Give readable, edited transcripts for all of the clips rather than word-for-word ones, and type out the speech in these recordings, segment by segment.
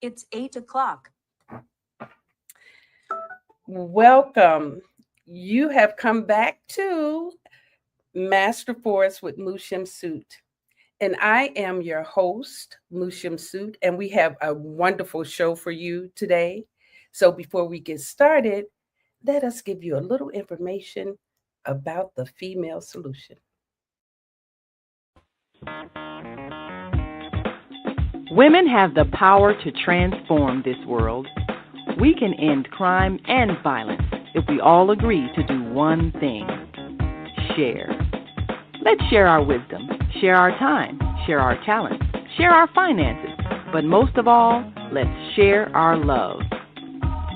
It's 8 o'clock. Welcome. You have come back to Master Force with Mushim Suit. And I am your host, Mushim Suit, and we have a wonderful show for you today. So before we get started, let us give you a little information about the female solution. Women have the power to transform this world. We can end crime and violence if we all agree to do one thing: share. Let's share our wisdom, share our time, share our talents, share our finances, but most of all, let's share our love.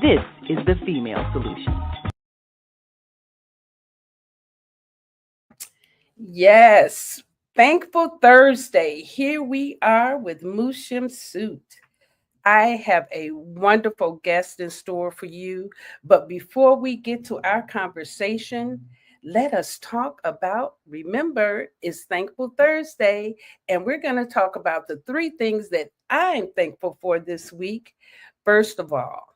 This is the female solution. Yes, Thankful Thursday. Here we are with Mushim Suit. I have a wonderful guest in store for you. But before we get to our conversation, let us talk about, remember, it's Thankful Thursday, and we're going to talk about the three things that I'm thankful for this week. First of all,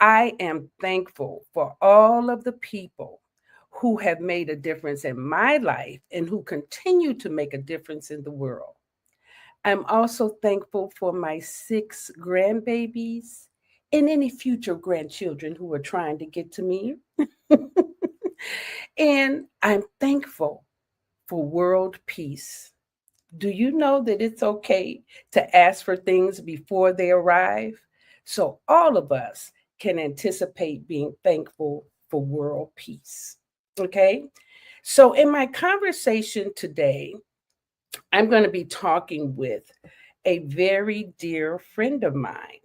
I am thankful for all of the people who have made a difference in my life and who continue to make a difference in the world. I'm also thankful for my six grandbabies and any future grandchildren who are trying to get to me. And I'm thankful for world peace. Do you know that it's okay to ask for things before they arrive? So all of us can anticipate being thankful for world peace. Okay? So in my conversation today, I'm going to be talking with a very dear friend of mine.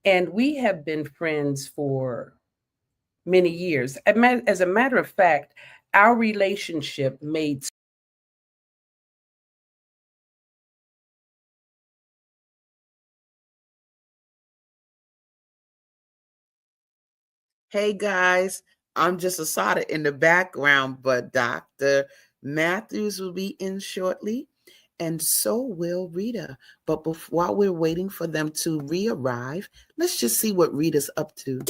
And we have been friends for many years. As a matter of fact, our relationship made. Hey guys, I'm just Asada in the background, but Dr. Mathews will be in shortly, and so will Rita. But while we're waiting for them to re-arrive, let's just see what Rita's up to.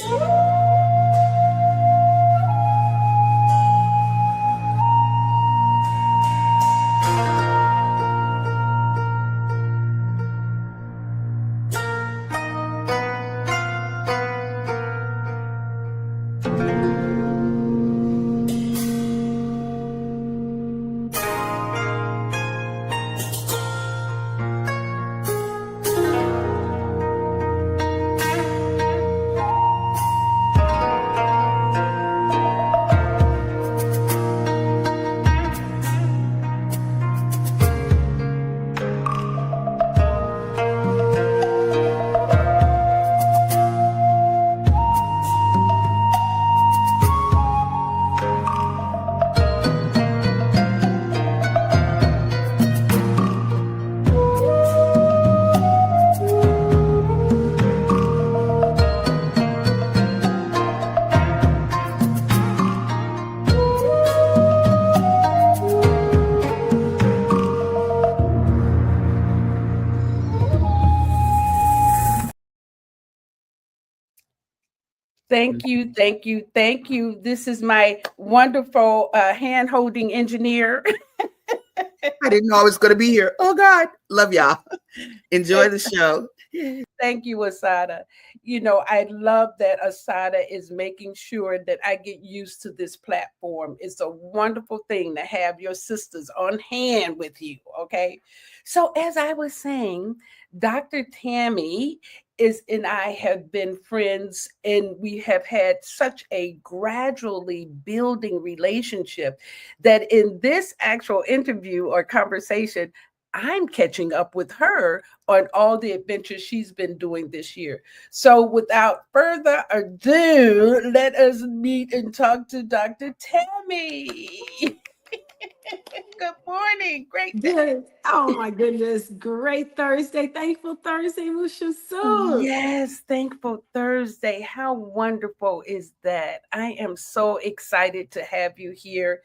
Thank you, thank you, thank you. This is my wonderful hand holding engineer. I didn't know I was going to be here. Oh God, love y'all. Enjoy the show. Thank you, Asada. You know, I love that Asada is making sure that I get used to this platform. It's a wonderful thing to have your sisters on hand with you. Okay. So, as I was saying, Dr. Tammye is and I have been friends, and we have had such a gradually building relationship that in this actual interview or conversation, I'm catching up with her on all the adventures she's been doing this year. So, without further ado, let us meet and talk to Dr. Tammye. Good morning. Great day. Good. Oh my goodness. Great Thursday. Thankful Thursday, Musha Soup. Yes, Thankful Thursday. How wonderful is that? I am so excited to have you here.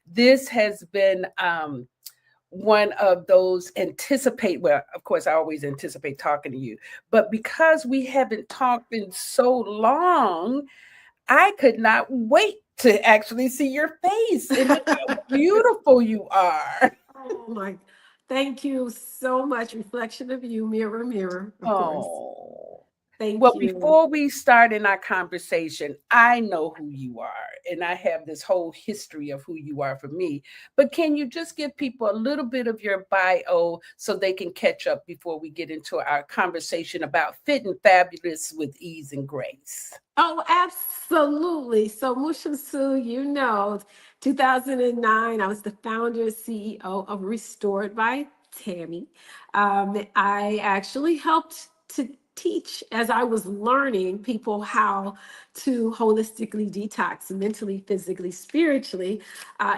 This has been one of those well, of course, I always anticipate talking to you, but because we haven't talked in so long, I could not wait to actually see your face and how beautiful you are. Oh my, thank you so much. Reflection of you, mirror, mirror, of course. Oh. Thank Well, you. before we start in our conversation, I know who you are, and I have this whole history of who you are for me. But can you just give people a little bit of your bio so they can catch up before we get into our conversation about fit and fabulous with ease and grace? Oh, absolutely. So Musha Su, 2009, I was the founder and CEO of Restored by Tammye. I actually helped to teach as I was learning people how to holistically detox mentally, physically, spiritually,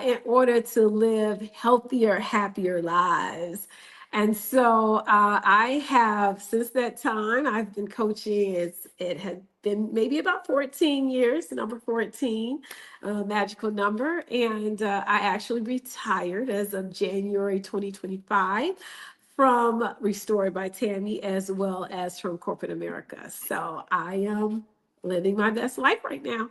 in order to live healthier, happier lives. And so I have, since that time, I've been coaching. It had been maybe about 14 years, number 14, magical number. And I actually retired as of January 2025 from Restored by Tammye as well as from corporate America. So I am living my best life right now.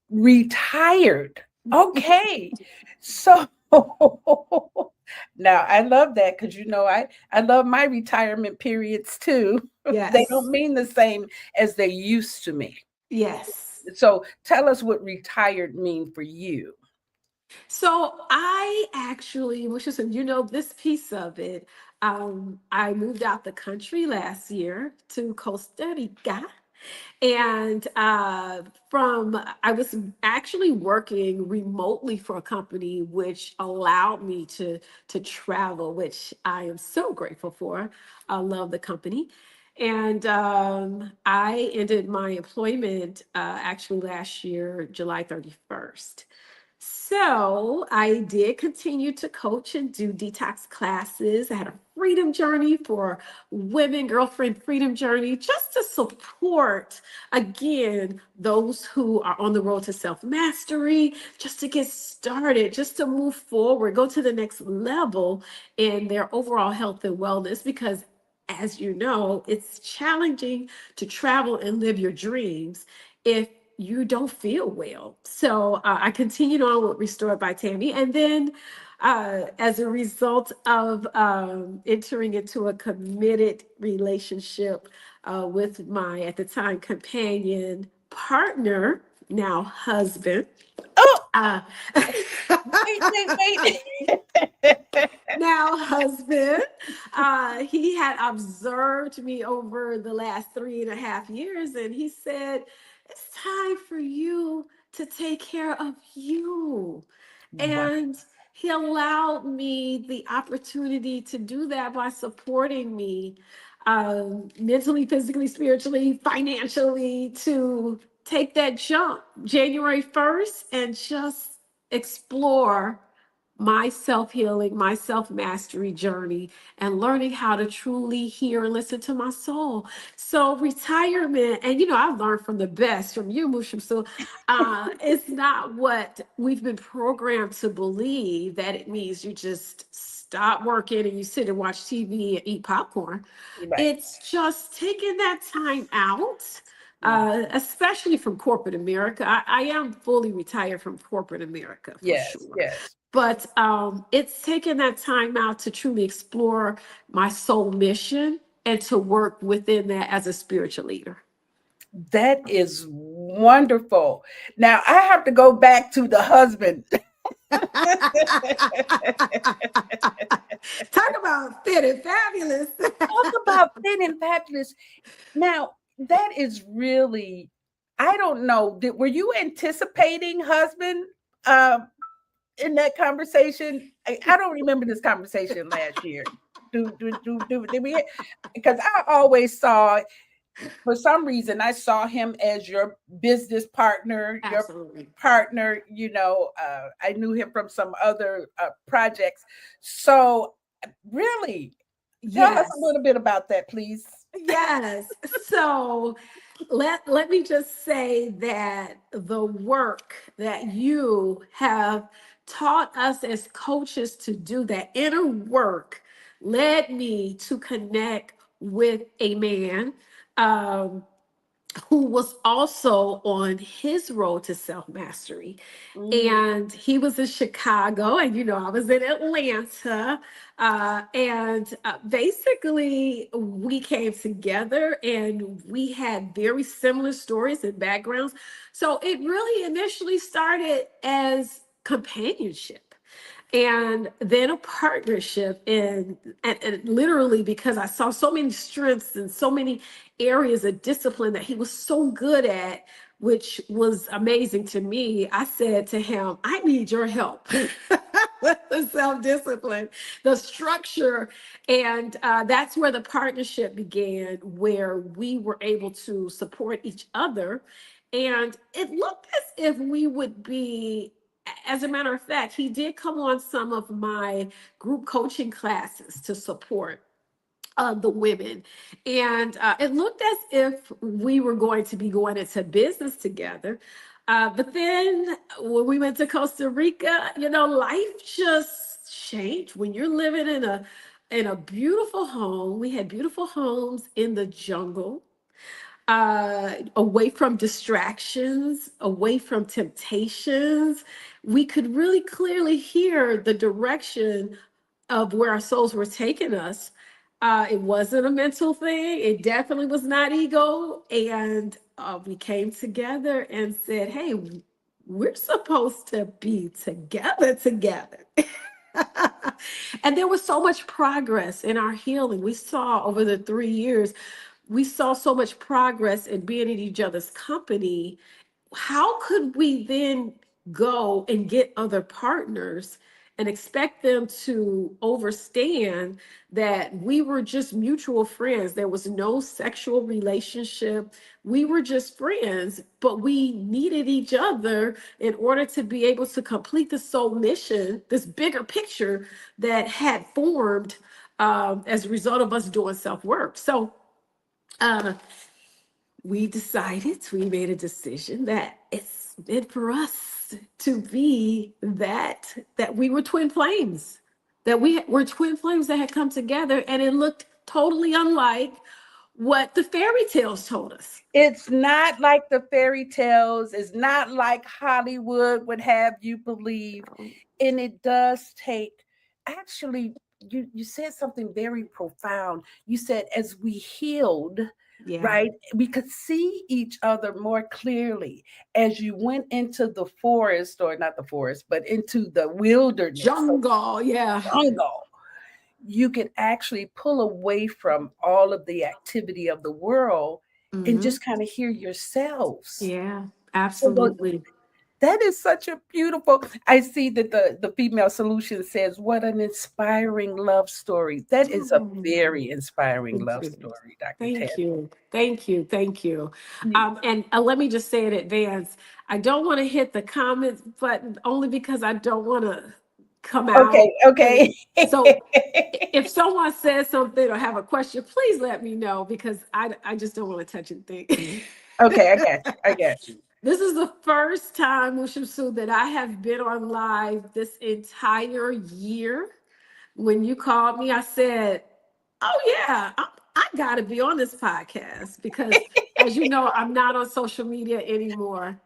Retired. Okay. So now I love that because I love my retirement periods too. They Yes. don't mean the same as they used to me. Yes. So tell us what retired mean for you. So I actually, which is, this piece of it, I moved out the country last year to Costa Rica. And I was actually working remotely for a company which allowed me to travel, which I am so grateful for. I love the company. And I ended my employment actually last year, July 31st. So I did continue to coach and do detox classes. I had a freedom journey for women, girlfriend freedom journey, just to support, again, those who are on the road to self mastery, just to get started, just to move forward, go to the next level in their overall health and wellness. Because as you know, it's challenging to travel and live your dreams if you don't feel well. So I continued on with Restored by Tammye. And then as a result of entering into a committed relationship with my, at the time, companion, partner, now husband. Oh, Uh, wait. now husband, he had observed me over the last 3.5 years, and he said, it's time for you to take care of you. Wow. And he allowed me the opportunity to do that by supporting me mentally, physically, spiritually, financially, to take that jump January 1st and just explore my self healing, my self mastery journey, and learning how to truly hear and listen to my soul. So, retirement, and I've learned from the best from you, Mushim. So, it's not what we've been programmed to believe that it means you just stop working and you sit and watch TV and eat popcorn. Right. It's just taking that time out. Especially from corporate America. I am fully retired from corporate America for Yes, sure. yes. But it's taken that time out to truly explore my soul mission and to work within that as a spiritual leader. That is wonderful. Now I have to go back to the husband. Talk about fit and fabulous. Talk about thin and fabulous. Now, that is really, I don't know. Were you anticipating husband in that conversation? I don't remember this conversation last year. Did we? Because I always saw, for some reason, I saw him as your business partner, your Absolutely. partner. I knew him from some other projects. So, really, tell us a Yes. little bit about that, please. Yes. So let me just say that the work that you have taught us as coaches to do that inner work led me to connect with a man. Um, who was also on his road to self mastery. And he was in Chicago, and I was in Atlanta. And basically, we came together and we had very similar stories and backgrounds. So it really initially started as companionship and then a partnership and literally because I saw so many strengths and so many areas of discipline that he was so good at, which was amazing to me. I said to him, I need your help with the self-discipline, the structure. And that's where the partnership began, where we were able to support each other. And it looked as if we would be, as a matter of fact, he did come on some of my group coaching classes to support the women. And it looked as if we were going to be going into business together. But then when we went to Costa Rica, life just changed. When you're living in a beautiful home, we had beautiful homes in the jungle, away from distractions, away from temptations. We could really clearly hear the direction of where our souls were taking us. It wasn't a mental thing. It definitely was not ego. And we came together and said, hey, we're supposed to be together. And there was so much progress in our healing. We saw over the 3 years, we saw so much progress in being in each other's company. How could we then go and get other partners and expect them to understand that we were just mutual friends? There was no sexual relationship. We were just friends, but we needed each other in order to be able to complete the soul mission, this bigger picture that had formed as a result of us doing self work. So, uh, we made a decision that it's meant for us to be that we were twin flames, that we were twin flames that had come together, and it looked totally unlike what the fairy tales told us. It's not like the fairy tales. It's not like Hollywood would have you believe. And it does take, actually, you said something very profound. You said as we healed, Yeah. right, we could see each other more clearly as you went into the forest, or not the forest, but into the wilderness, Jungle, yeah. jungle. You can actually pull away from all of the activity of the world and Hmm. just kind of hear yourselves. Yeah, So absolutely. that is such a beautiful. I see that the female solution says, what an inspiring love story. That is a Oh, very inspiring thank love you. story, Dr. Thank Tammye. you. Thank you. Thank you. And let me just say in advance, I don't want to hit the comments button only because I don't want to come out. Okay, And okay. so if someone says something or have a question, please let me know because I just don't want to touch anything. Okay, I got you. I got you. This is the first time, Mushamsu, that I have been on live this entire year. When you called me, I said, oh yeah, I got to be on this podcast because, as you know, I'm not on social media anymore,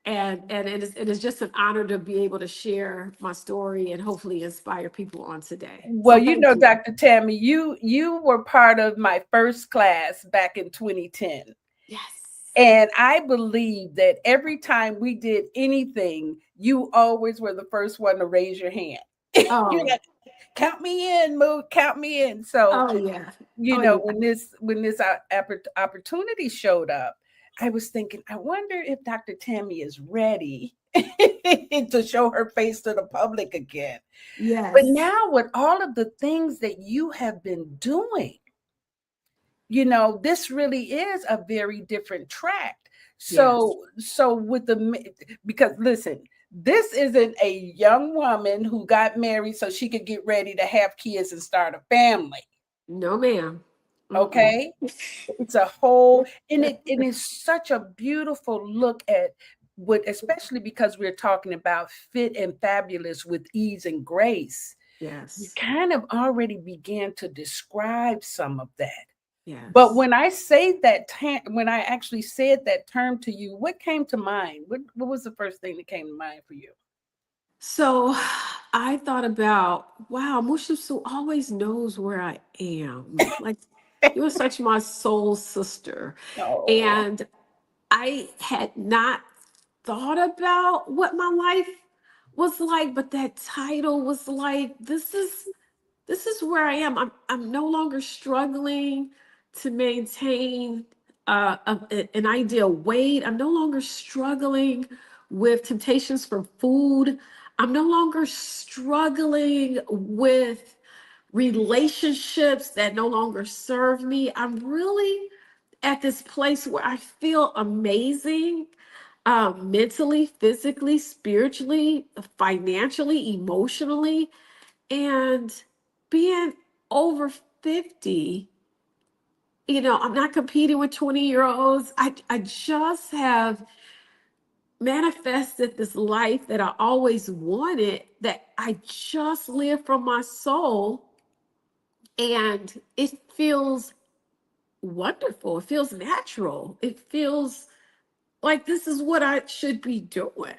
and it is just an honor to be able to share my story and hopefully inspire people on today. Well, So thank you. Dr. Tammye, you were part of my first class back in 2010. Yes. And I believe that every time we did anything, you always were the first one to raise your hand. You're Oh. like, count me in, Moo, count me in. So, Oh yeah. Oh yeah. when this opportunity showed up, I was thinking, I wonder if Dr. Tammye is ready to show her face to the public again. But Yes. now, with all of the things that you have been doing, this really is a very different track. Yes. So with because listen, this isn't a young woman who got married so she could get ready to have kids and start a family. No, ma'am. Mm-mm. Okay. It's a whole, and it is such a beautiful look at especially because we're talking about fit and fabulous with ease and grace, you Yes. kind of already began to describe some of that. But Yes. when I say that, when I actually said that term to you, what came to mind? What was the first thing that came to mind for you? So I thought about, wow, Mushisu always knows where I am. Like, you are such my soul sister. Oh, And I had not thought about what my life was like, but that title was like, this is where I am. I'm no longer struggling to maintain an ideal weight. I'm no longer struggling with temptations for food. I'm no longer struggling with relationships that no longer serve me. I'm really at this place where I feel amazing, mentally, physically, spiritually, financially, emotionally. And being over 50, I'm not competing with 20-year-olds. I just have manifested this life that I always wanted, that I just live from my soul. And it feels wonderful. It feels natural. It feels like this is what I should be doing.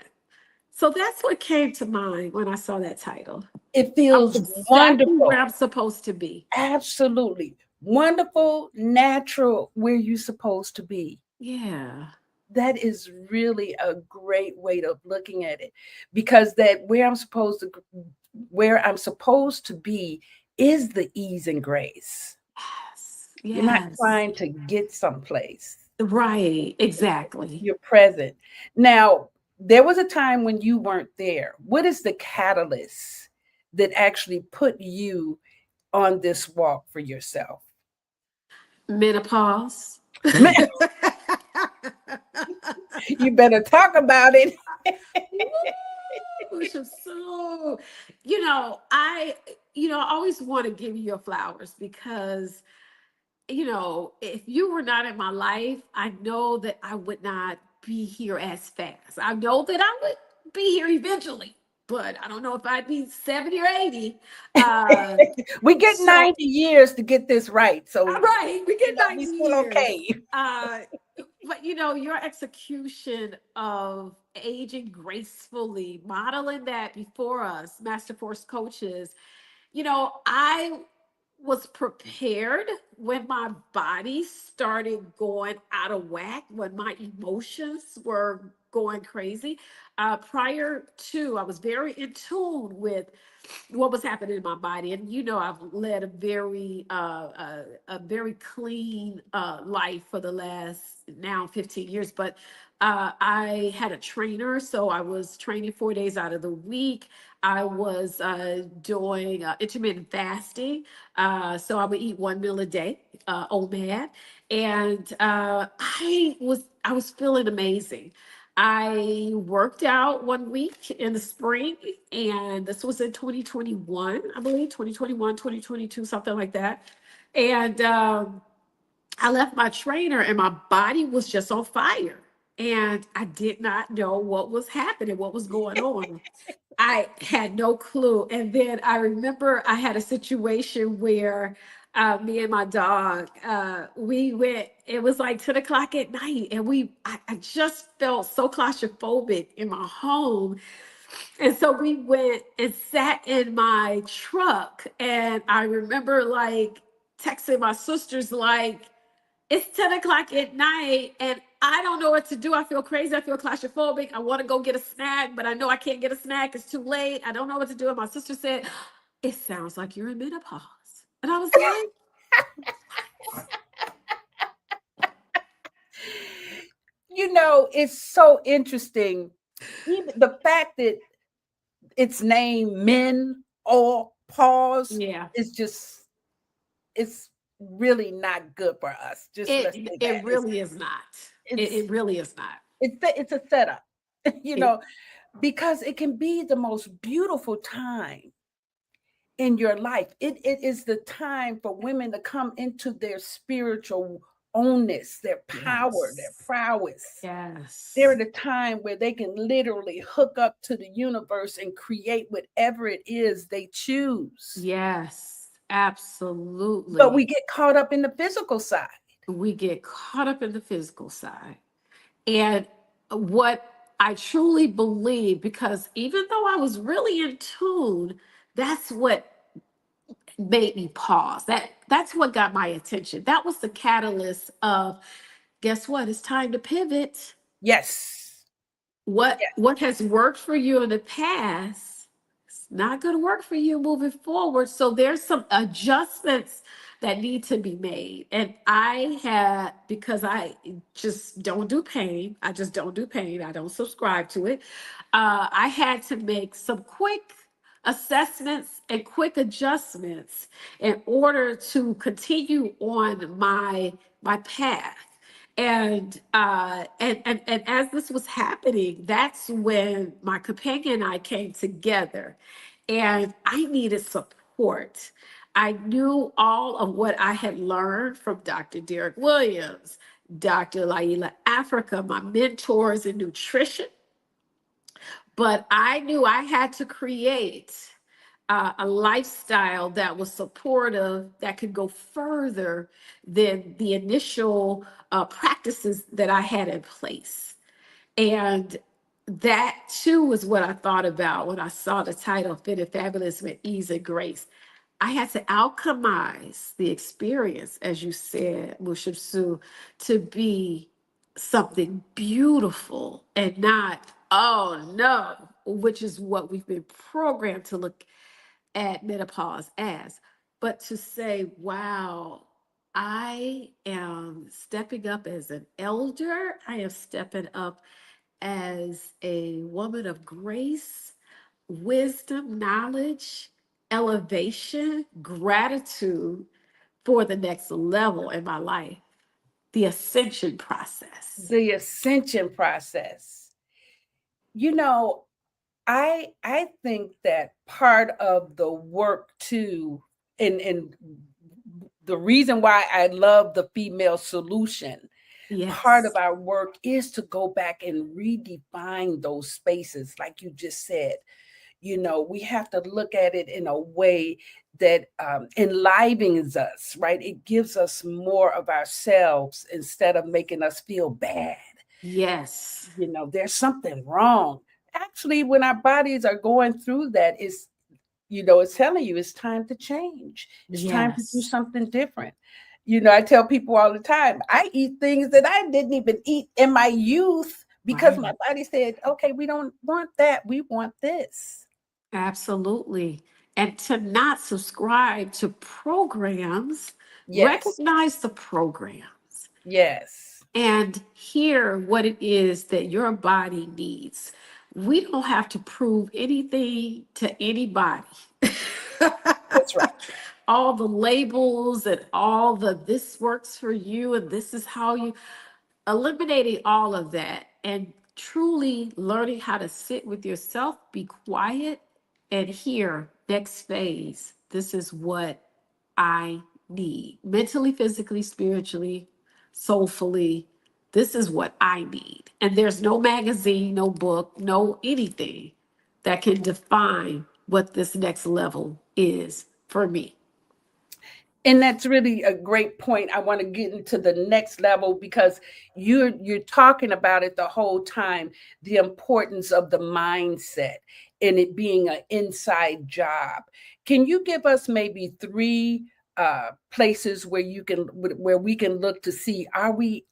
So that's what came to mind when I saw that title. it I'm feels exactly where wonderful. I'm supposed to be. Absolutely. Wonderful, natural, where you're supposed to be. Yeah. That is really a great way of looking at it, because that where I'm supposed to be is the ease and grace. Yes. You're not Yes. trying to get someplace. Right. Exactly. You're present. Now, there was a time when you weren't there. What is the catalyst that actually put you on this walk for yourself? Menopause. Man, you better talk about it. Woo! Which is so, I always want to give you your flowers because, if you were not in my life, I know that I would not be here as fast. I know that I would be here eventually, but I don't know if I'd be 70 or 80. Uh, We get so 90 years to get this right. all So, right, we get we 90 still years. okay. Uh, but your execution of aging gracefully, modeling that before us, Master Force coaches, I was prepared when my body started going out of whack, when my emotions were going crazy. Prior to, I was very in tune with what was happening in my body, and I've led a very clean life for the last now 15 years. But I had a trainer, so I was training 4 days out of the week. I was doing intermittent fasting, so I would eat one meal a day, OMAD, and I was feeling amazing. I worked out one week in the spring, and this was in 2021, I believe, 2021, 2022, something like that. And I left my trainer, and my body was just on fire. And I did not know what was happening, what was going on. I had no clue. And then I remember I had a situation where me and my dog, we went, it was like 10 o'clock at night, and I just felt so claustrophobic in my home. And so we went and sat in my truck. And I remember like texting my sisters, like, it's 10 o'clock at night and I don't know what to do. I feel crazy. I feel claustrophobic. I want to go get a snack, but I know I can't get a snack. It's too late. I don't know what to do. And my sister said, it sounds like you're in menopause. And I was like, It's so interesting. Even the fact that its name men or pause yeah, is just, it's really not good for us. Just let's it say it that. It's really is not. It, it's it really is not. it's a setup, you It, know, because it can be the most beautiful time in your life. It is the time for women to come into their spiritual ownness, their power, their Yes. prowess. They're Yes. at a time where they can literally hook up to the universe and create whatever it is they choose. Yes. But we Absolutely. get caught up in the physical side. We get caught up in the physical side. And what I truly believe, because even though I was really in tune, that's what made me pause. That's what got my attention. That was the catalyst of, guess what? It's time to pivot. Yes. What has worked for you in the past, it's not going to work for you moving forward. So there's some adjustments that need to be made. And I had, because I just don't do pain, I just don't do pain, I don't subscribe to it. I had to make some quick assessments and quick adjustments in order to continue on my path. And as this was happening, that's when my companion and I came together, and I needed support. I knew all of what I had learned from Dr. Derek Williams, Dr. Laila Africa, my mentors in nutrition, but I knew I had to create a lifestyle that was supportive, that could go further than the initial practices that I had in place. And that too was what I thought about when I saw the title Fit and Fabulous with Ease and Grace. I had to alchemize the experience, as you said, Mushab Su, to be something beautiful and not, oh no, which is what we've been programmed to look at menopause as, but to say, wow, I am stepping up as an elder, I am stepping up as a woman of grace, wisdom, knowledge, elevation, gratitude for the next level in my life, the ascension process. The ascension process. You know, I think that part of the work too, and the reason why I love the female solution, part of Yes. our work is to go back and redefine those spaces, like you just said. You know, we have to look at it in a way that enlivens us, right? It gives us more of ourselves instead of making us feel bad. Yes. You know, there's something wrong. Actually, when our bodies are going through that, is, you know, it's telling you it's time to change. It's time to do Yes. something different. You know, I tell people all the time, I eat things that I didn't even eat in my youth because my Right. body said, okay, we don't want that. We want this. Absolutely. And to not subscribe to programs, Yes. recognize the programs Yes. and hear what it is that your body needs. We don't have to prove anything to anybody. That's right. All the labels and all the this works for you and this is how you, eliminating all of that and truly learning how to sit with yourself, be quiet, and hear next phase. This is what I need mentally, physically, spiritually, soulfully. This is what I need. And there's no magazine, no book, no anything that can define what this next level is for me. And that's really a great point. I want to get into the next level because you're talking about it the whole time, the importance of the mindset and it being an inside job. Can you give us maybe three places where you can where we can look to see, are we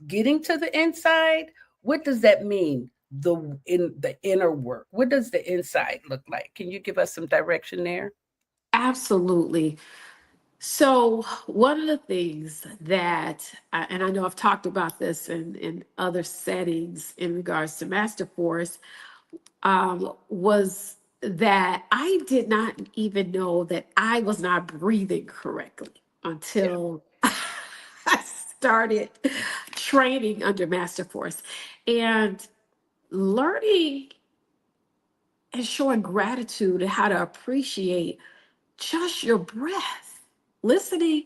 getting to the inside? What does that mean? The inner work. What does the inside look like? Can you give us some direction there? Absolutely. So, one of the things that, and I know I've talked about this in other settings in regards to Master Force, was that I did not even know that I was not breathing correctly Yeah. until I started training under Master Force and learning and showing gratitude and how to appreciate just your breath, listening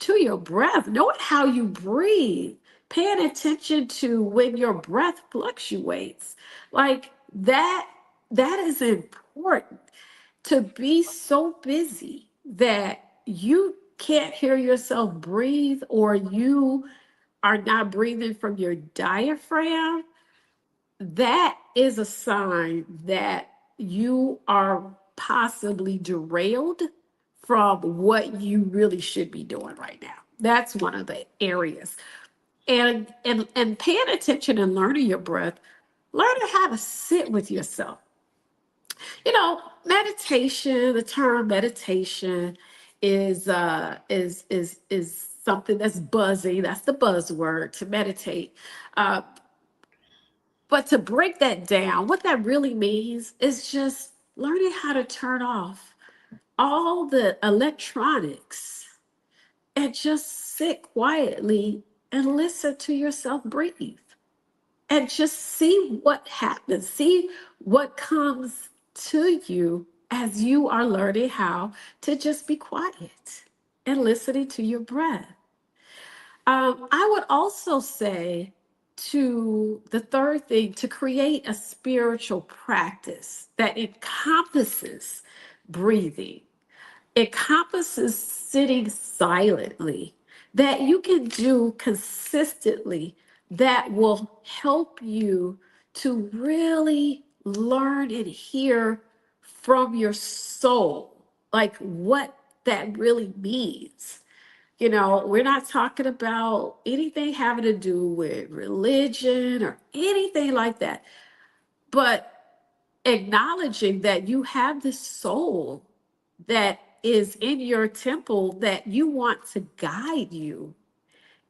to your breath, knowing how you breathe, paying attention to when your breath fluctuates. Like that is important. To be so busy that you can't hear yourself breathe, or you are not breathing from your diaphragm, that is a sign that you are possibly derailed from what you really should be doing right now. That's one of the areas. And paying attention and learning your breath, learning how to sit with yourself. Meditation, the term meditation is something that's buzzing. That's the buzzword, to meditate. Uh, but to break that down, what that really means is just learning how to turn off all the electronics and just sit quietly and listen to yourself breathe, and just see what happens, see what comes to you as you are learning how to just be quiet and listening to your breath. I would also say, to the third thing, to create a spiritual practice that encompasses breathing, encompasses sitting silently, that you can do consistently, that will help you to really learn and hear from your soul, like what that really means. We're not talking about anything having to do with religion or anything like that, but acknowledging that you have this soul that is in your temple, that you want to guide you,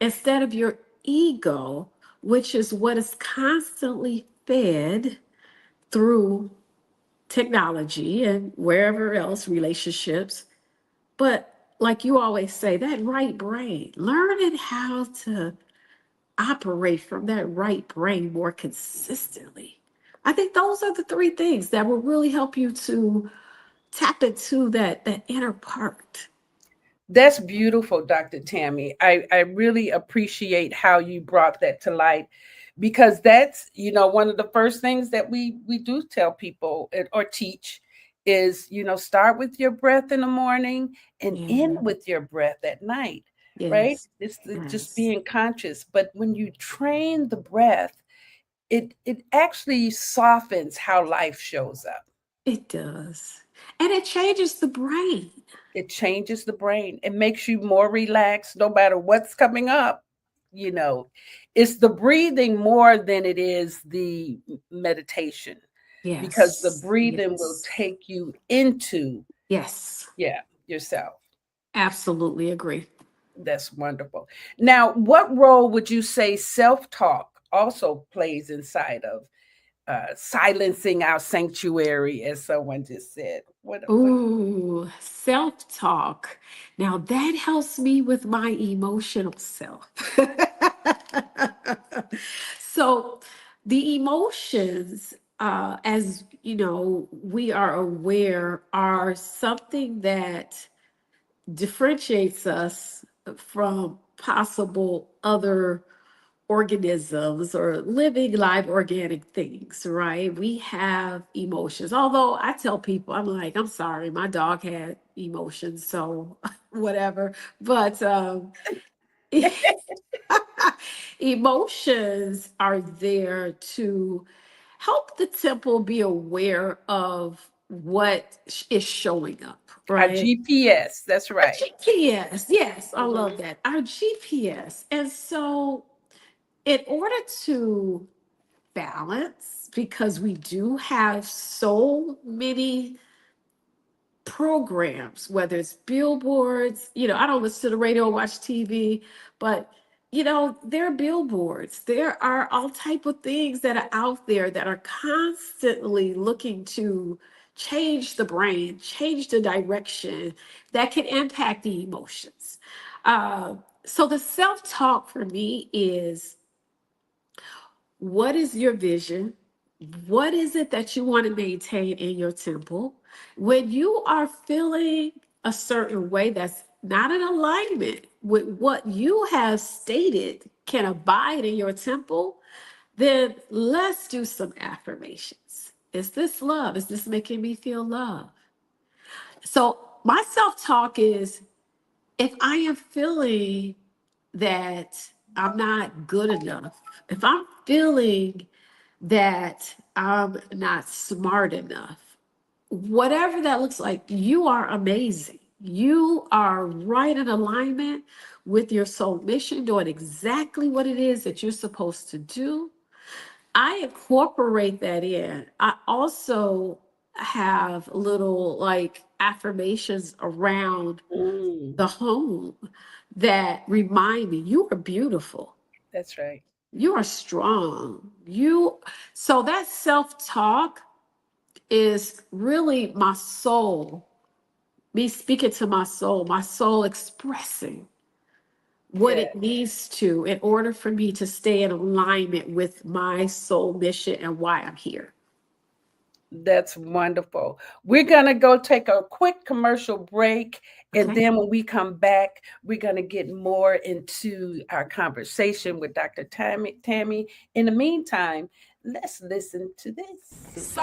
instead of your ego, which is what is constantly fed through technology and wherever else, relationships. But like you always say, that right brain, learning how to operate from that right brain more consistently. I think those are the three things that will really help you to tap into that inner part. That's beautiful, Dr. Tammye. I really appreciate how you brought that to light, because that's, one of the first things that we do tell people or teach is, start with your breath in the morning and end Yeah. with your breath at night, right? Yes. Just Yes. being conscious. But when you train the breath, it actually softens how life shows up. It does. And it changes the brain. It changes the brain. It makes you more relaxed no matter what's coming up. You know, it's the breathing more than it is the meditation, because the Yes. breathing will Yes. take you into, Yes. yeah, yourself. Absolutely agree. That's wonderful. Now, what role would you say self talk also plays inside of silencing our sanctuary, as someone just said? What Ooh, self-talk. Now that helps me with my emotional self. So the emotions, as you know, we are aware, are something that differentiates us from possible other organisms or living live organic things, right? We have emotions. Although I tell people, I'm like, I'm sorry, my dog had emotions, so whatever. But emotions are there to help the temple be aware of what is showing up, our right? GPS, that's Our right. GPS, yes, I Mhm. love that. Our GPS. And so, in order to balance, because we do have so many programs, whether it's billboards, I don't listen to the radio, watch TV, but there are billboards. There are all type of things that are out there that are constantly looking to change the brain, change the direction that can impact the emotions. Uh, so the self-talk for me is, what is your vision? What is it that you want to maintain in your temple? When you are feeling a certain way that's not in alignment with what you have stated can abide in your temple, then let's do some affirmations. Is this love? Is this making me feel love? So my self-talk is, if I am feeling that I'm not good enough, if I'm feeling that I'm not smart enough, whatever that looks like, you are amazing. You are right in alignment with your soul mission, doing exactly what it is that you're supposed to do. I incorporate that in. I also have little like affirmations around Mm, the home that remind me you are beautiful. that's right. You are strong. So that self-talk is really my soul, me speaking to my soul expressing what Yeah, it needs to in order for me to stay in alignment with my soul mission and why I'm here. that's wonderful. We're going to go take a quick commercial break. And Okay. then when we come back, we're going to get more into our conversation with Dr. Tammye. In the meantime, let's listen to this.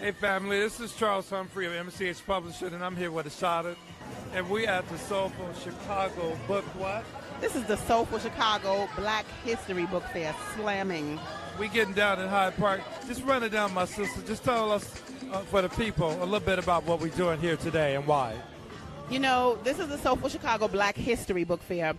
Hey family, this is Charles Humphrey of MCH Publishing, and I'm here with Ashada, and we at the Soulful Chicago Book what? This is the Soulful Chicago Black History Book Fair, slamming. We getting down in Hyde Park. Just run it down, my sister. Just tell us, for the people, a little bit about what we're doing here today and why. You know, this is the Soulful Chicago Black History Book Fair,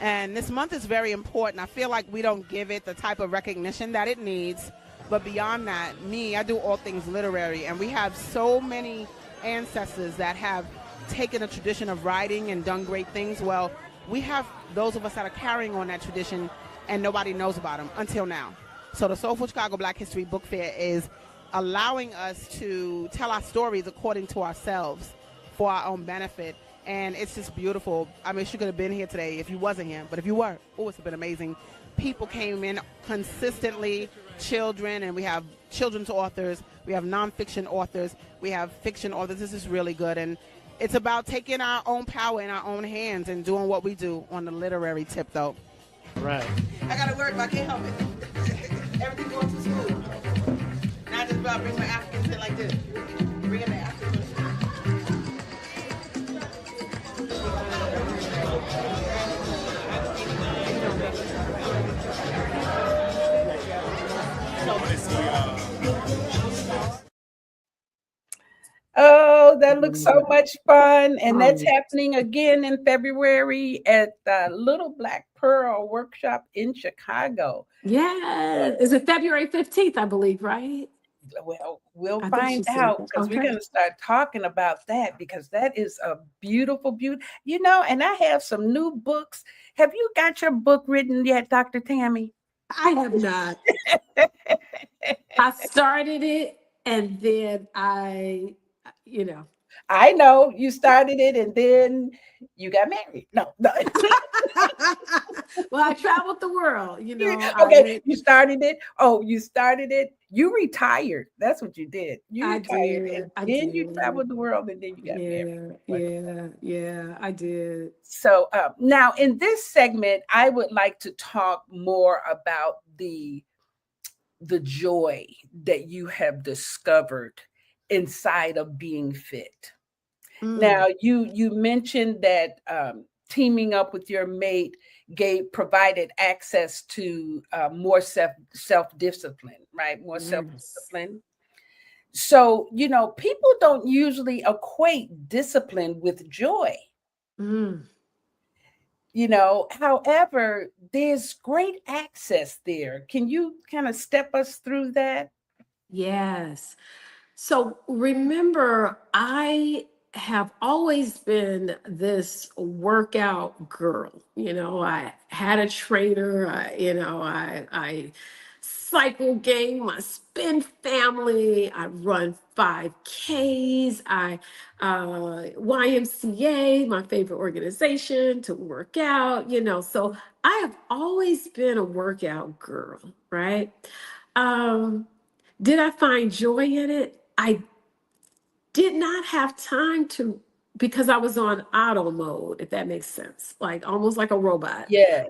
and this month is very important. I feel like we don't give it the type of recognition that it needs. But beyond that, I do all things literary, and we have so many ancestors that have taken a tradition of writing and done great things. Well, we have those of us that are carrying on that tradition, and nobody knows about them until now. So the Soulful Chicago Black History Book Fair is allowing us to tell our stories according to ourselves for our own benefit. And it's just beautiful. I mean, she could have been here today if you wasn't here, but if you were, oh, it's been amazing. People came in consistently, children, and we have children's authors, we have nonfiction authors, we have fiction authors. This is really good, and it's about taking our own power in our own hands and doing what we do on the literary tip, though. Right. I gotta work, but I can't help it. Everything going too smooth. Now I just about bring my Africans in like this. Bring in the Africans. Oh, that looks so much fun. And that's Um, happening again in February at the Little Black Pearl Workshop in Chicago. yeah. Is it February 15th, I believe, right? Well, we'll I think she find said out that. because we're Okay. going to start talking about that because that is a beautiful, beautiful, and I have some new books. Have you got your book written yet, Dr. Tammye? I have not. I started it and then you know. I know you started it and then you got married. No, no. Well, I traveled the world, Okay, you started it. Oh, you started it. You retired. That's what you did. You I retired did. and I then you did. traveled the world and then you got married. Yeah, Wonderful. I did. So now in this segment, I would like to talk more about the joy that you have discovered inside of being fit. Now, Mm, you mentioned that teaming up with your mate provided access to more self discipline, right? More self yes. discipline. So people don't usually equate discipline with joy. Mm, However, there's great access there. Can you kind of step us through that? yes. So remember, I have always been this workout girl. I had a trainer. I cycle gang, my spin family. I run 5Ks. I YMCA, my favorite organization to work out. So I have always been a workout girl, right? Um, did I find joy in it? did not have time to, because I was on auto mode, if that makes sense, like almost like a robot. Yes.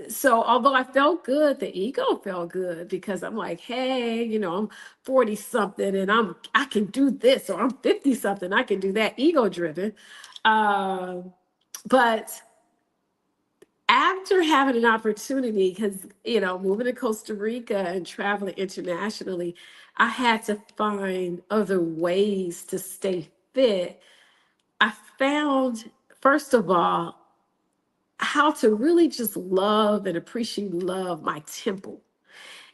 So although I felt good, the ego felt good because I'm like, hey, I'm 40 something and I can do this, or I'm 50 something, I can do that, ego driven. But after having an opportunity, because moving to Costa Rica and traveling internationally, I had to find other ways to stay fit. I found, first of all, how to really just love and appreciate love my temple.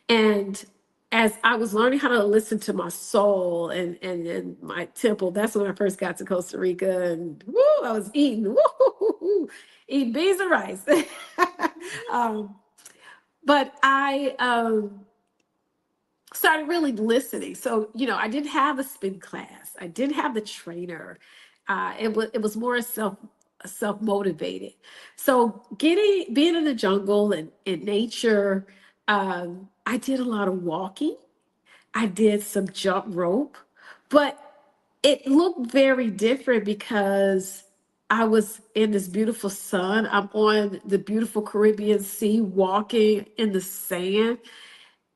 And as I was learning how to listen to my soul and my temple, that's when I first got to Costa Rica, and woo, I was eating, woo, eating beans and rice. um, but I started really listening. So, I didn't have a spin class. I didn't have the trainer. It was more self motivated. So being in the jungle and in nature, I did a lot of walking. I did some jump rope, but it looked very different because I was in this beautiful sun. I'm on the beautiful Caribbean Sea, walking in the sand,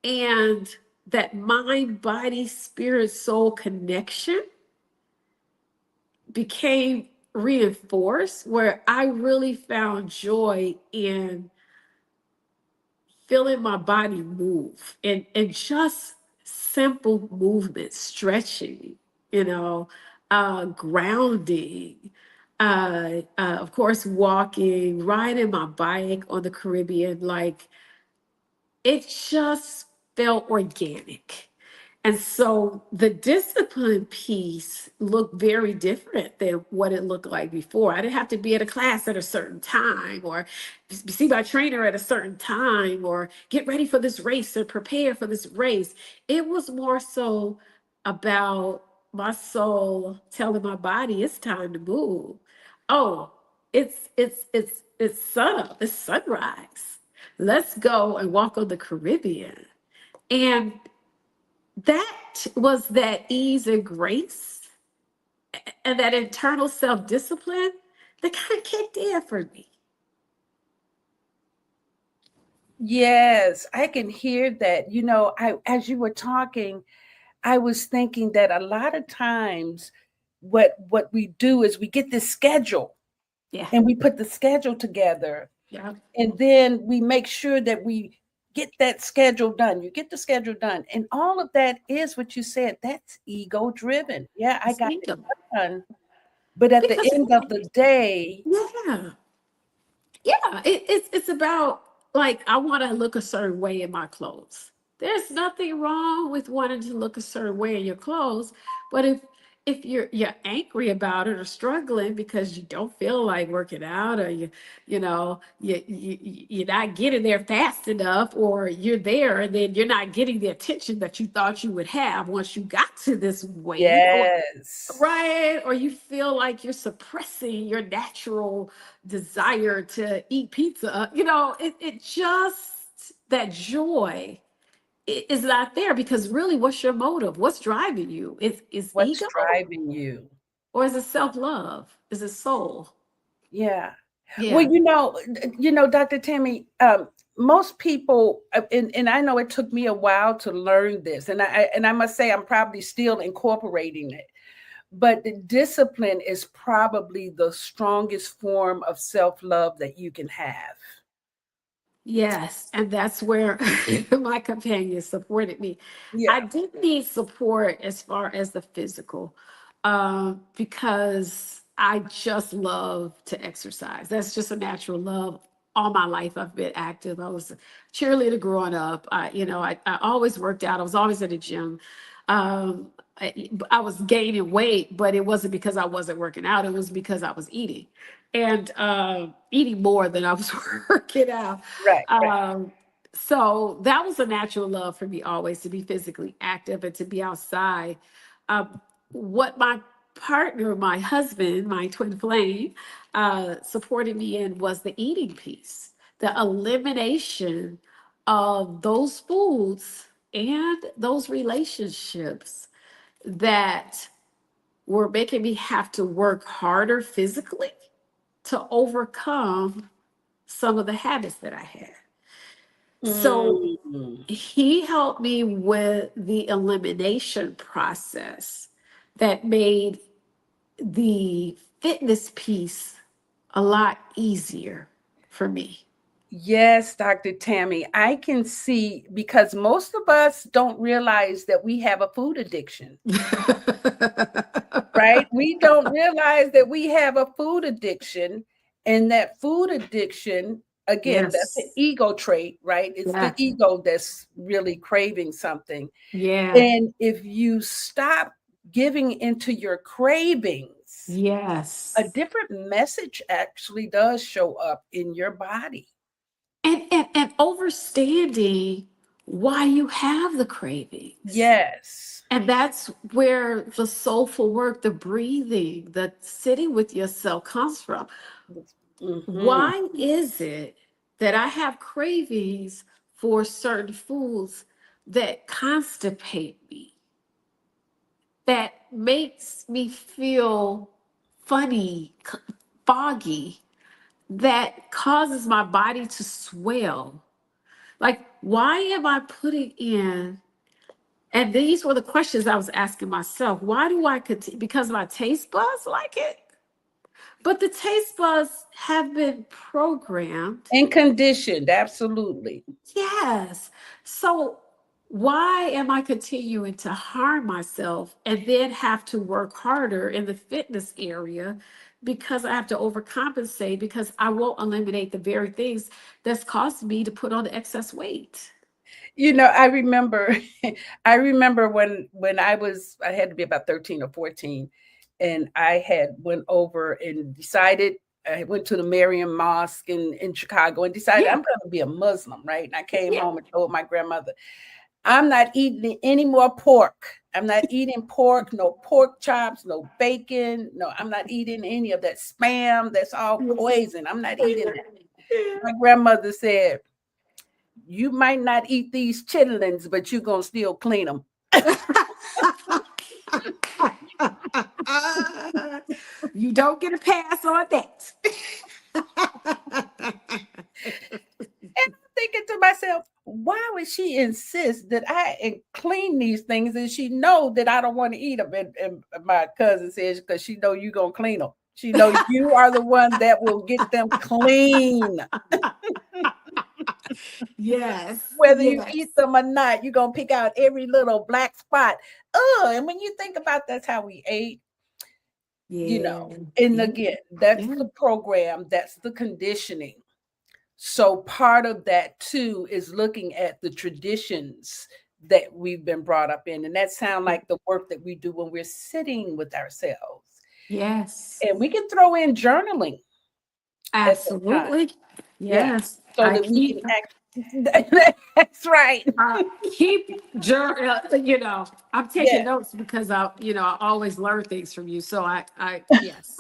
and that mind, body, spirit, soul connection became reinforced, where I really found joy in feeling my body move, and just simple movement, stretching, grounding, of course, walking, riding my bike on the Caribbean. Like, it just felt organic. And so the discipline piece looked very different than what it looked like before. I didn't have to be at a class at a certain time, or see my trainer at a certain time, or get ready for this race or prepare for this race. It was more so about my soul telling my body it's time to move. Oh, it's sun up, it's sunrise. Let's go and walk on the Caribbean. And that was that ease and grace and that internal self-discipline that kind of kicked in for me. Yes, I can hear that. As you were talking, I was thinking that a lot of times what we do is we get this schedule Yeah. and we put the schedule together, Yeah. and then we make sure that we get that schedule done. You get the schedule done. And all of that is what you said. That's ego driven. Yeah, I It's got it ego. done. But at the Because end of the day, yeah. Yeah, it's about, like, I want to look a certain way in my clothes. There's nothing wrong with wanting to look a certain way in your clothes, but if you're angry about it or struggling because you don't feel like working out, or you're not getting there fast enough, or you're there and then you're not getting the attention that you thought you would have once you got to this weight, or yes, right, or you feel like you're suppressing your natural desire to eat pizza, it just, that joy is not there, because really, what's your motive? What's driving you? Is what's ego, driving you? or is it self-love? Is it soul? Yeah. Well, Yeah. Dr. Tammye, most people, and I know it took me a while to learn this, and I must say I'm probably still incorporating it. But the discipline is probably the strongest form of self-love that you can have. Yes, and that's where my companion supported me. I Yeah. did need support as far as the physical, because I just love to exercise. That's just a natural love. All my life, I've been active. I was a cheerleader growing up. I always worked out. I was always at the gym. I was gaining weight, but it wasn't because I wasn't working out. It was because I was eating, and eating more than I was working out. Right, right. Um, so that was a natural love for me always, to be physically active and to be outside. What my partner, my husband, my twin flame, supported me in was the eating piece, the elimination of those foods and those relationships that were making me have to work harder physically to overcome some of the habits that I had. So Mm. he helped me with the elimination process that made the fitness piece a lot easier for me. Yes, Dr. Tammye, I can see because most of us don't realize that we have a food addiction, right? We don't realize that we have a food addiction, and that food addiction, again, that's an Yes. ego trait, right? It's the Yes. ego that's really craving something. Yeah. And if you stop giving into your cravings, a Yes. different message actually does show up in your body. And understanding why you have the cravings. Yes. And that's where the soulful work, the breathing, the sitting with yourself comes from. Mhm. Why is it that I have cravings for certain foods that constipate me, that makes me feel funny, foggy, that causes my body to swell? Like, why am I putting in? And these were the questions I was asking myself. Why do I continue? Because my taste buds like it. But the taste buds have been programmed. And conditioned, absolutely. Yes. So why am I continuing to harm myself and then have to work harder in the fitness area because I have to overcompensate because I won't eliminate the very things that's caused me to put on the excess weight? I remember I remember when I had to be about 13 or 14, and I had went over and decided I went to the Marian Mosque in Chicago and decided Yeah. I'm going to be a Muslim, right? And I came Yeah. home and told my grandmother, I'm not eating any more pork. I'm not eating pork, no pork chops, no bacon. No, I'm not eating any of that spam. That's all poison. I'm not eating that. Yeah. My grandmother said, you might not eat these chitlins, but you're going to still clean them. You don't get a pass on that. And I'm thinking to myself, why would she insist that clean these things and she know that I don't want to eat them? And my cousin says, because she know you going to clean them. She know you are the one that will get them clean. Yes. Whether you Yes. eat them or not, you're going to pick out every little black spot. Oh, and when you think about that's how we ate, Yeah. and Yeah. again, that's Yeah. the program, that's the conditioning. So part of that too is looking at the traditions that we've been brought up in. And that sounds like the work that we do when we're sitting with ourselves. Yes. And we can throw in journaling at that time. Absolutely. Yeah. Yes. So I that we can keep act. That's right. I'm taking Yeah. notes because I always learn things from you. So yes.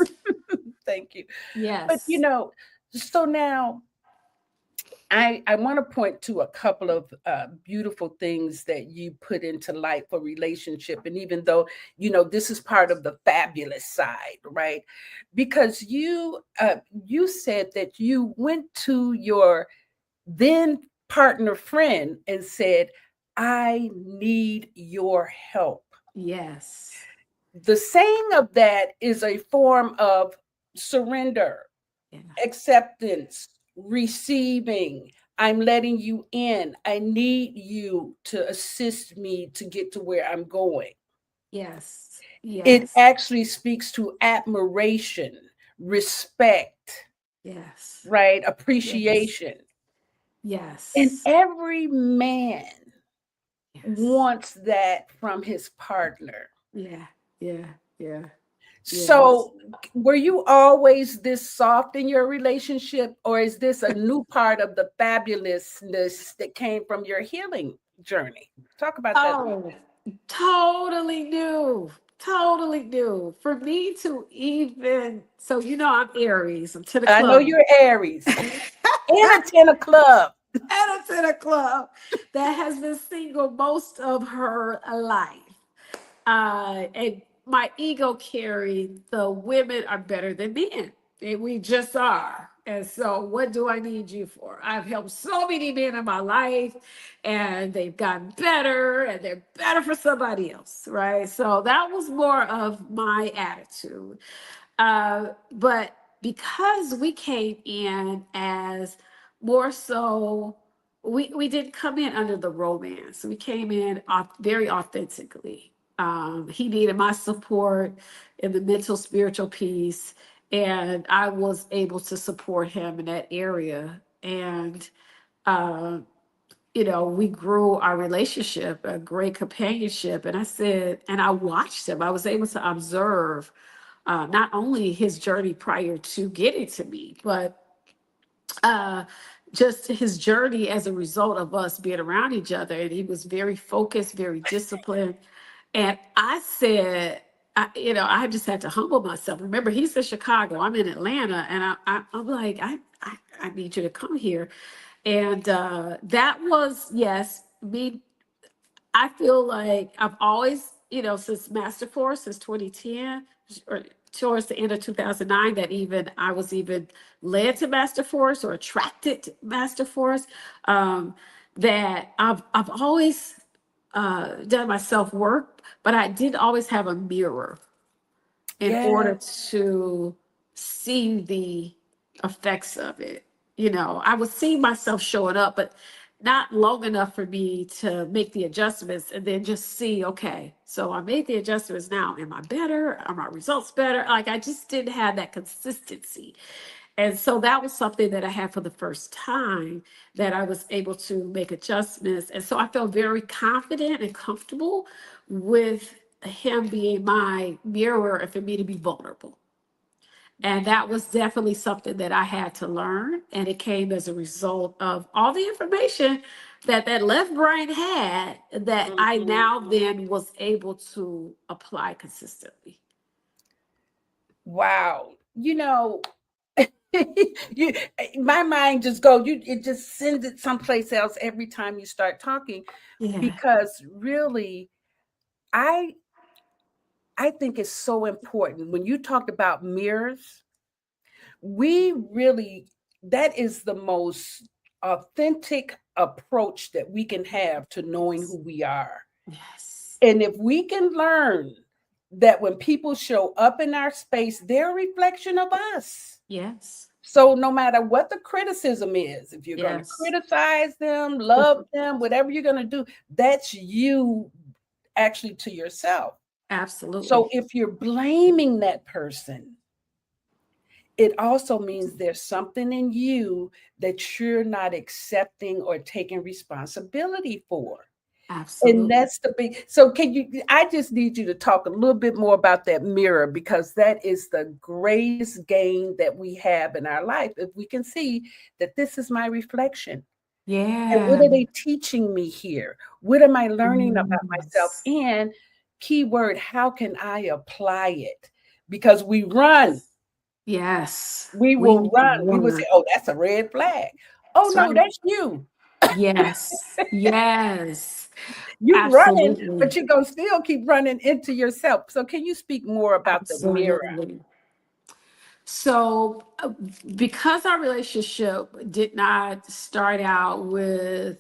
Thank you. But Yes. so now I want to point to a couple of beautiful things that you put into light for relationship. And even though, this is part of the fabulous side, right? Because you said that you went to your then partner friend and said, I need your help. Yes. The saying of that is a form of surrender, Yeah. acceptance, receiving. I'm letting you in. I need you to assist me to get to where I'm going. Yes. It Yes. actually speaks to admiration, respect, Yes. right? Yes. Appreciation. And Yes. every man Yes. wants that from his partner. Yeah. Yeah. Yeah. Yes. So, were you always this soft in your relationship, or is this a new part of the fabulousness that came from your healing journey? Talk about that. Oh, totally new. Totally new. For me to even, so I'm Aries. I'm to the I know club. you're Aries and attend a club. And it's in a club that has been single most of her life. And my ego carried the women are better than men. We just are. And so, what do I need you for? I've helped so many men in my life, and they've gotten better, and they're better for somebody else, right? So, that was more of my attitude. But because we came in as more so, we didn't come in under the romance. We came in very authentically. He needed my support in the mental, spiritual piece, and I was able to support him in that area. And uh, we grew our relationship, a great companionship. And I said, and I watched him. I was able to observe not only his journey prior to getting to me, but uh, just his journey as a result of us being around each other. And he was very focused, very disciplined. And I said, I just had to humble myself. Remember, he's in Chicago, I'm in Atlanta, and I'm like, I need you to come here. And that was, yes, me. I feel like I've always, since Masterforce, since 2010, or towards the end of 2009, that even I was even led to Masterforce or attracted to Masterforce, that I've always done my self work, but I did always have a mirror in order to see the effects of it. I would see myself showing up, but not long enough for me to make the adjustments and then just see, okay, so I made the adjustments now. Am I better? Are my results better? Like I just didn't have that consistency. And so that was something that I had for the first time that I was able to make adjustments. And so I felt very confident and comfortable with him being my mirror and for me to be vulnerable. And that was definitely something that I had to learn. And it came as a result of all the information that left brain had that I now then was able to apply consistently. Wow. You, my mind just goes, it just sends it someplace else every time you start talking, Yeah. because really, I think it's so important when you talked about mirrors. We really, that is the most authentic approach that we can have to knowing who we are. Yes. And if we can learn that when people show up in our space, they're a reflection of us. Yes. So no matter what the criticism is, if you're going to Yes. criticize them, love them, whatever you're going to do, that's you actually to yourself. Absolutely. So if you're blaming that person, it also means there's something in you that you're not accepting or taking responsibility for. And Absolutely. that's the big, so I just need you to talk a little bit more about that mirror, because that is the greatest gain that we have in our life. If we can see that this is my reflection. And what Yeah. are they teaching me here? What am I learning about myself? Yes. And keyword, how can I apply it? Because we run. Yes. We We will run. We will say, want. oh, that's a red flag. Oh, That's no, right. that's you. Yes. Yes. You running, Absolutely. but you're going to still keep running into yourself. So can you speak more about the mirror? Absolutely. So, because our relationship did not start out with,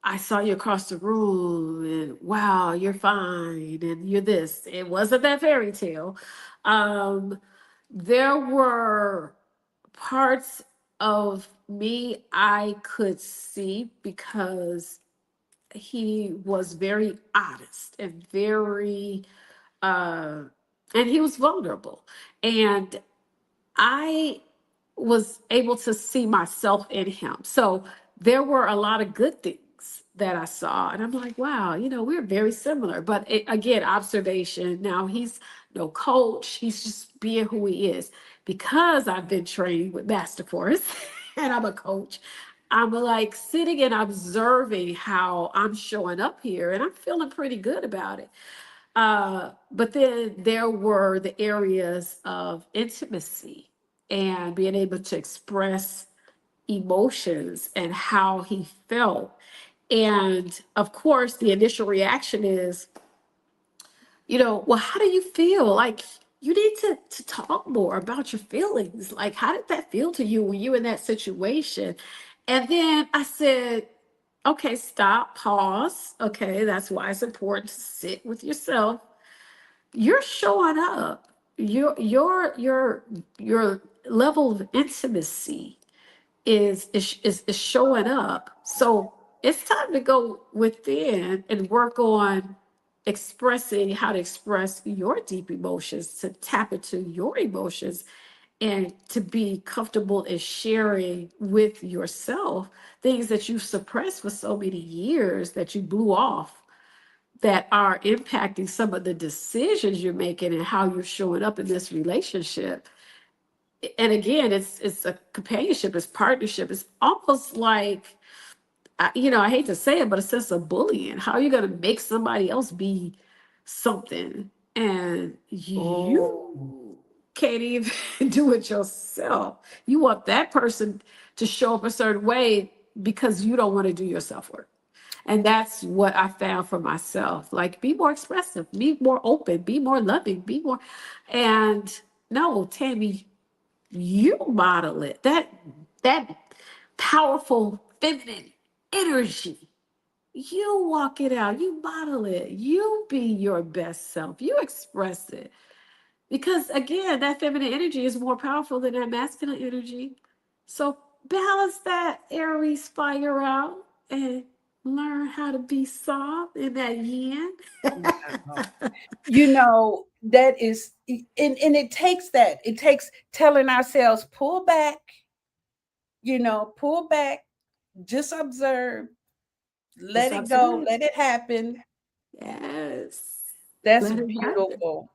I saw you across the room and wow, you're fine and you're this, it wasn't that fairy tale. Um, there were parts of me I could see because he was very honest and very, uh, and he was vulnerable. And I was able to see myself in him. So there were a lot of good things that I saw. And I'm like, wow, we're very similar. But again, observation. Now he's no coach, he's just being who he is. Because I've been trained with Master Force and I'm a coach, I'm like sitting and observing how I'm showing up here and I'm feeling pretty good about it. But then there were the areas of intimacy and being able to express emotions and how he felt. And of course, the initial reaction is, well, how do you feel? Like, you need to talk more about your feelings. Like, how did that feel to you when you were in that situation? And then I said, okay, stop, pause. Okay, that's why it's important to sit with yourself. You're showing up. Your level of intimacy is showing up. So it's time to go within and work on expressing how to express your deep emotions, to tap into your emotions, and to be comfortable in sharing with yourself things that you've suppressed for so many years, that you blew off, that are impacting some of the decisions you're making and how you're showing up in this relationship. And again, it's a companionship, it's partnership. It's almost like, I hate to say it, but a sense of bullying. How are you going to make somebody else be something and Oh, you can't even do it yourself? You want that person to show up a certain way because you don't want to do your self work. And that's what I found for myself. Like, be more expressive, be more open, be more loving, be more. And no, Tammye, you model it. That powerful feminine energy. You walk it out. You model it. You be your best self. You express it. Because again, that feminine energy is more powerful than that masculine energy. So balance that Aries fire out and learn how to be soft in that yin. wow. That is, and it takes telling ourselves, pull back, just observe, Just let it go, observe. let it happen. Yes. That's Let it happen. beautiful.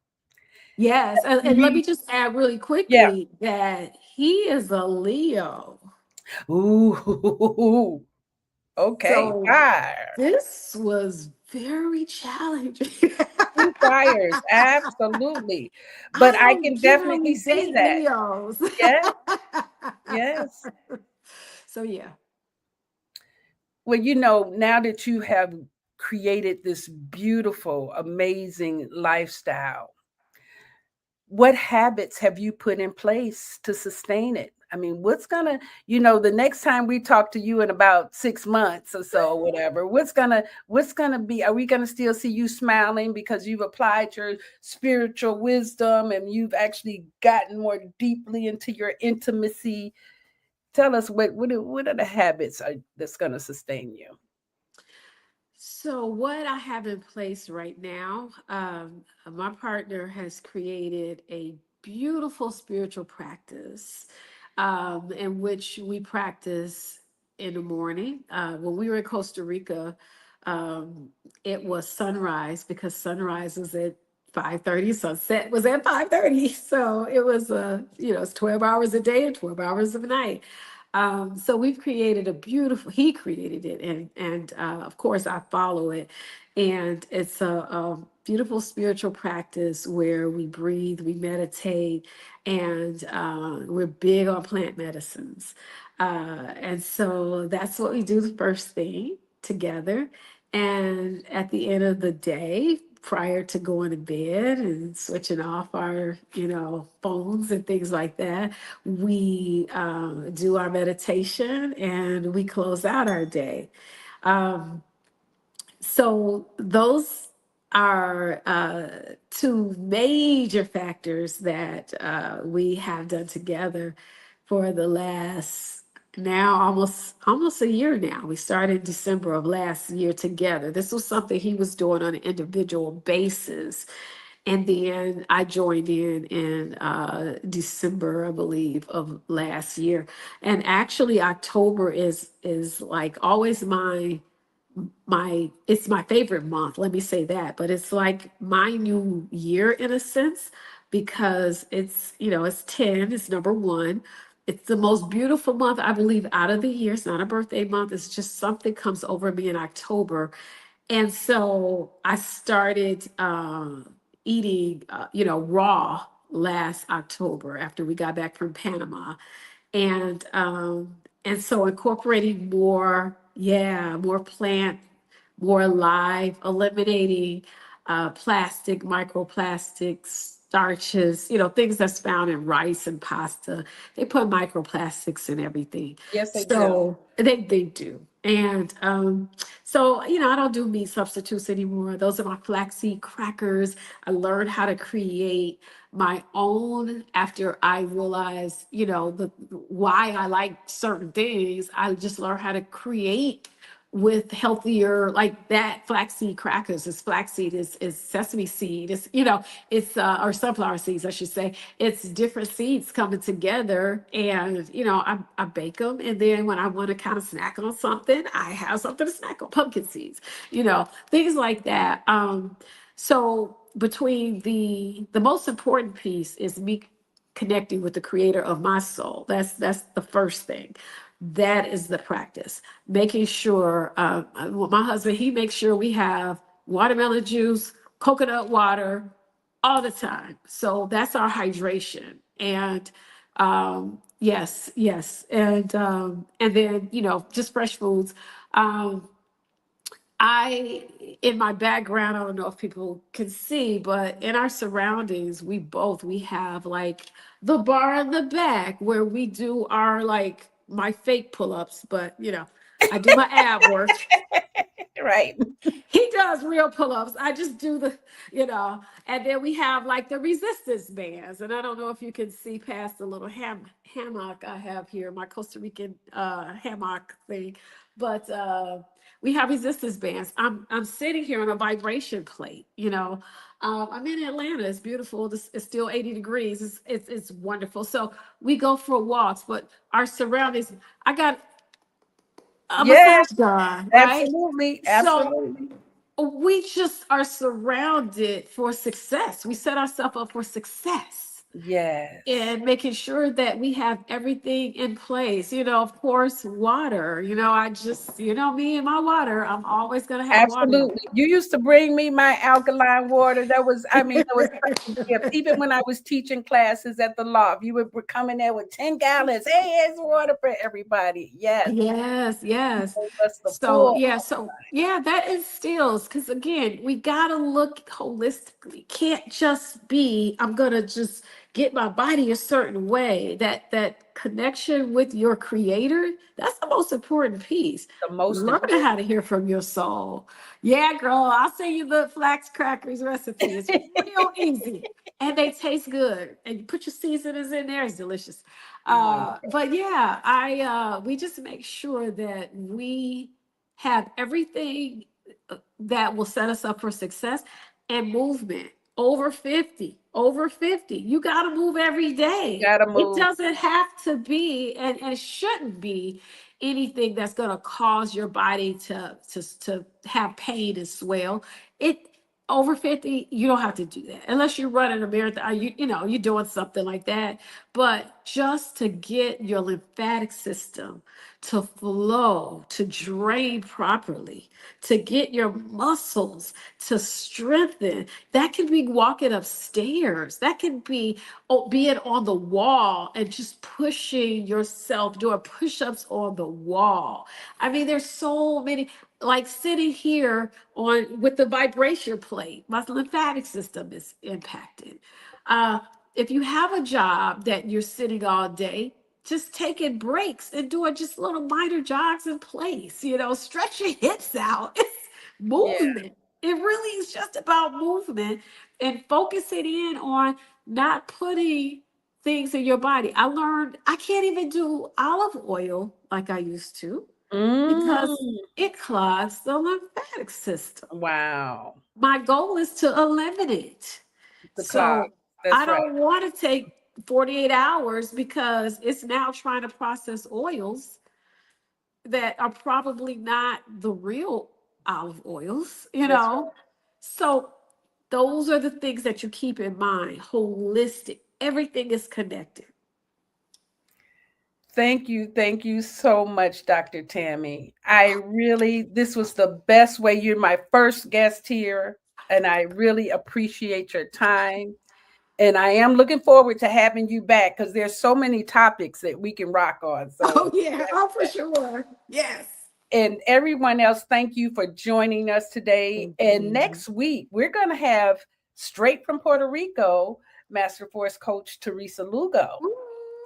Yes. And let me just add really Yeah. quickly that he is a Leo. Ooh, okay, So fire. this was very challenging. Two fires, absolutely. But I I don't can definitely generally see date that. Leos. Yes, yes. So yeah. Well, now that you have created this beautiful, amazing lifestyle, what habits have you put in place to sustain it? I mean, the next time we talk to you in about 6 months or so, whatever, what's gonna be, are we gonna still see you smiling because you've applied your spiritual wisdom and you've actually gotten more deeply into your intimacy? Tell us what are the habits that's gonna sustain you? So what I have in place right now, my partner has created a beautiful spiritual practice, in which we practice in the morning. When we were in Costa Rica, um, it was sunrise because sunrise was at 5:30, sunset was at 5:30. So it was it's 12 hours a day and 12 hours of a night. So we've created a beautiful, he created it, and of course I follow it. And it's a beautiful spiritual practice where we breathe, we meditate, and we're big on plant medicines. And so that's what we do the first thing together. And at the end of the day, prior to going to bed and switching off our, phones and things like that, we do our meditation and we close out our day. Um, so those are two major factors that we have done together for the last now almost a year now. We started December of last year together. This was something he was doing on an individual basis. And then I joined in December, I believe, of last year. And actually October is like always it's my favorite month, let me say that, but it's like my new year in a sense, because it's 10, it's number one. It's the most beautiful month, I believe, out of the year. It's not a birthday month, it's just something comes over me in October. And so I started eating raw last October after we got back from Panama. And so incorporating more, yeah, more plant, more alive, eliminating plastic, microplastics, starches, things that's found in rice and pasta. They put microplastics in everything. Yes, they do. So they do. And so, I don't do meat substitutes anymore. Those are my flaxseed crackers. I learned how to create my own after I realized, why I like certain things. I just learned how to create with healthier, like that flaxseed crackers. Is flaxseed is sesame seed. It's or sunflower seeds, I should say. It's different seeds coming together, and I bake them, and then when I want to kind of snack on something, I have something to snack on. Pumpkin seeds, things like that. So between the most important piece is me connecting with the creator of my soul. That's the first thing. That is the practice. Making sure, my husband, he makes sure we have watermelon juice, coconut water all the time. So that's our hydration. And yes. And then, just fresh foods. In my background, I don't know if people can see, but in our surroundings, we have like the bar in the back where we do our, like, my fake pull-ups, but I do my ab work. Right. He does real pull-ups. I just do and then we have like the resistance bands. And I don't know if you can see past the little hammock I have here, my Costa Rican hammock thing. But we have resistance bands. I'm sitting here on a vibration plate. I'm in Atlanta. It's beautiful. It's still 80 degrees. It's wonderful. So we go for walks, but our surroundings. I got a Yes, massage gun, right? absolutely. So Absolutely. we just are surrounded for success. We set ourselves up for success Yes. and making sure that we have everything in place. Of course, water. I just, me and my water, I'm always going to have water. Absolutely. You used to bring me my alkaline water. That was such a gift. Even when I was teaching classes at the loft, you would come in there with 10 gallons. Hey, here's water for everybody. Yes. Yes. That's the So full. yeah, that instills, because again, we gotta look holistically. Can't just be, I'm gonna just get my body a certain way. That connection with your creator, that's the most important piece. The most Learning important. how to hear from your soul. Yeah, girl, I'll send you the flax crackers recipe. It's real easy. And they taste good. And you put your seasonings in there, it's delicious. Wonderful. But yeah, I we just make sure that we have everything that will set us up for success and movement. Over 50. You got to move every day. Gotta It move. doesn't have to be, and shouldn't be anything that's going to cause your body to have pain and swell. It Over 50, you don't have to do that unless you're running a marathon. You're doing something like that. But just to get your lymphatic system to flow, to drain properly, to get your muscles to strengthen. That can be walking upstairs. That can be being on the wall and just pushing yourself, doing push-ups on the wall. I mean, there's so many, like sitting here on with the vibration plate, my lymphatic system is impacted. If you have a job that you're sitting all day, just taking breaks and doing just little minor jogs in place, stretch your hips out. It's Yeah. movement. It really is just about movement and focusing in on not putting things in your body. I learned I can't even do olive oil like I used to because Mm. it clogs the lymphatic system. Wow. My goal is to eliminate. The clock. So I That's right. don't want to take 48 hours because it's now trying to process oils that are probably not the real olive oils. That's right. So those are the things that you keep in mind. Holistic. Everything is connected. Thank you. Thank you so much, Dr. Tammye. This was the best way. You're my first guest here, and I really appreciate your time. And I am looking forward to having you back because there's so many topics that we can rock on. Oh So yeah, oh for sure. Yes. And everyone else, thank you for joining us today. And next week, we're going to have straight from Puerto Rico, Master Force Coach Teresa Lugo. Ooh,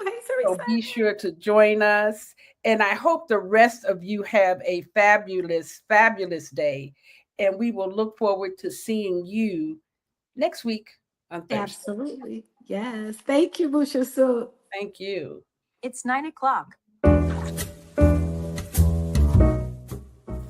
hey, So Teresa. be sure to join us. And I hope the rest of you have a fabulous, fabulous day. And we will look forward to seeing you next week on Thursday. Absolutely. Yes. Thank you, Musha Soup. Thank you. It's 9:00.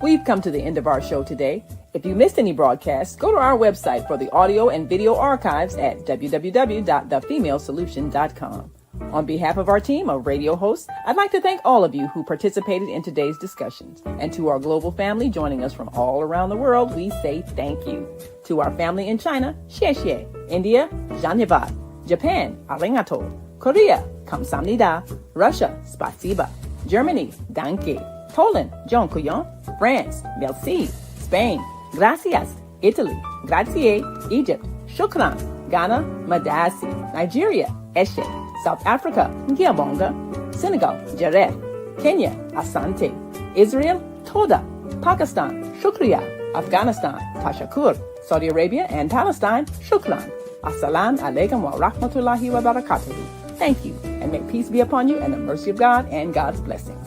We've come to the end of our show today. If you missed any broadcasts, go to our website for the audio and video archives at www.thefemalesolution.com. On behalf of our team of radio hosts, I'd like to thank all of you who participated in today's discussions. And to our global family joining us from all around the world, we say thank you. To our family in China, xie xie. India, Dhanyavad. Japan, arigato. Korea, kamsamnida. Russia, spasiba. Germany, danke. Poland, dziękuję. France, merci. Spain, gracias. Italy, grazie. Egypt, shukran. Ghana, madasi. Nigeria, eshe. South Africa, ngiyabonga. Senegal, jareh. Kenya, asante. Israel, toda. Pakistan, shukriya. Afghanistan, tashakur. Saudi Arabia and Palestine, shukran. Assalamu alaikum wa rahmatullahi wa barakatuhu. Thank you, and may peace be upon you and the mercy of God and God's blessings.